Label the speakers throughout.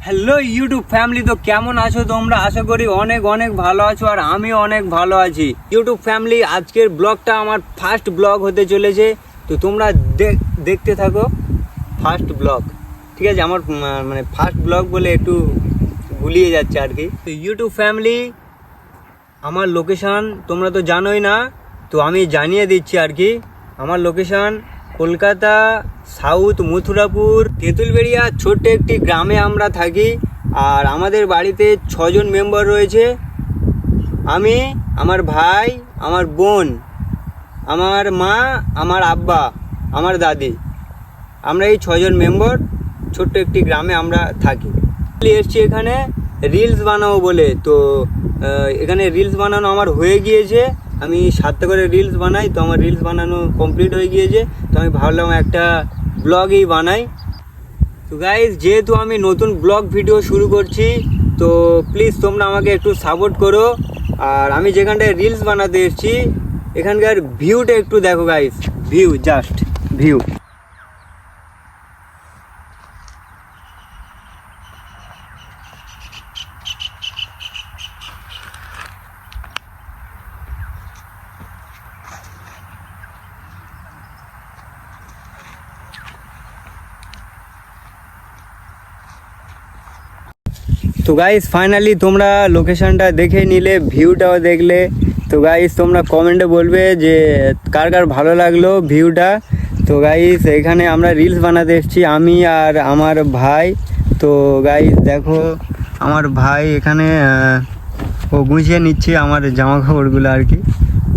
Speaker 1: Hello YouTube family, তো কেমন আছো তোমরা? আশা করি অনেক অনেক ভালো আছো, আর আমি অনেক ভালো আছি। ইউটিউব ফ্যামিলি, আজকের ব্লগটা আমার ফার্স্ট ব্লগ হতে চলেছে, তো তোমরা দেখতে থাকো ফার্স্ট ব্লগ। ঠিক আছে, আমার মানে ফার্স্ট ব্লগ বলে একটু গুলিয়ে যাচ্ছে আর কি। তো ইউটিউব ফ্যামিলি, আমার লোকেশান তোমরা তো জানোই না, তো আমি জানিয়ে দিচ্ছি আর কি। আমার লোকেশান কলকাতা সাউথ মথুরাপুর তেঁতুলবেড়িয়া ছোট্ট একটি গ্রামে আমরা থাকি। আর আমাদের বাড়িতে 6 জন মেম্বার রয়েছে। আমি, আমার ভাই, আমার বোন, আমার মা, আমার আব্বা, আমার দাদি, আমরা এই 6 জন মেম্বার ছোট্ট একটি গ্রামে আমরা থাকি। এসছি এখানে রিলস বানাবো বলে। তো এখানে রিলস বানানো আমার হয়ে গিয়েছে। আমি 7টা করে রিলস বানাই, তো আমার রিলস বানানো কমপ্লিট হয়ে গিয়েছে। তো আমি ভাবলাম একটা ব্লগই বানাই। তো গাইজ, যেহেতু আমি নতুন ব্লগ ভিডিও শুরু করছি, তো প্লিজ তোমরা আমাকে একটু সাপোর্ট করো। আর আমি যেখানটায় রিলস বানাতে এসেছি, এখানকার ভিউটা একটু দেখো গাইজ, ভিউ, জাস্ট ভিউ। তো গাইস, ফাইনালি তোমরা লোকেশনটা দেখে নিলে, ভিউটাও দেখলে। তো গাইস, তোমরা কমেন্টে বলবে যে কার কার ভালো লাগলো ভিউটা। তো গাইস, এখানে আমরা রিলস বানাতে এসেছি, আমি আর আমার ভাই। তো গাইস দেখো, আমার ভাই এখানে ও গুছিয়ে নিচ্ছে আমার জামা কাপড়গুলো আর কি।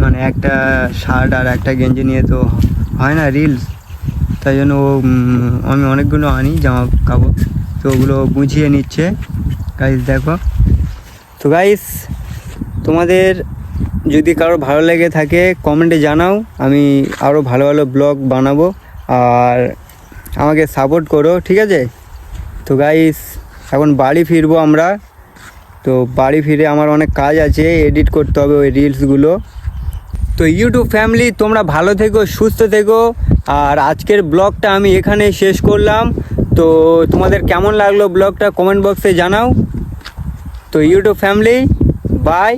Speaker 1: মানে একটা শার্ট আর একটা গেঞ্জি নিয়ে তো হয় না রিলস, তাই জন্য আমি অনেকগুলো আনি জামা কাপড়, তো ওগুলো গুছিয়ে নিচ্ছে। গাইস দেখো। তো গাইস, তোমাদের যদি কারো ভালো লেগে থাকে কমেন্টে জানাও, আমি আরও ভালো ভালো ব্লগ বানাবো, আর আমাকে সাপোর্ট করো, ঠিক আছে? তো গাইস, এখন বাড়ি ফিরবো আমরা। তো বাড়ি ফিরে আমার অনেক কাজ আছে, এডিট করতে হবে ওই রিলসগুলো। তো ইউটিউব ফ্যামিলি, তোমরা ভালো থেকো, সুস্থ থেকো। আর আজকের ব্লগটা আমি এখানেই শেষ করলাম। তো তোমাদের কেমন লাগলো ব্লগটা কমেন্ট বক্সে জানাও। তো ইউটিউব ফ্যামিলি, বাই।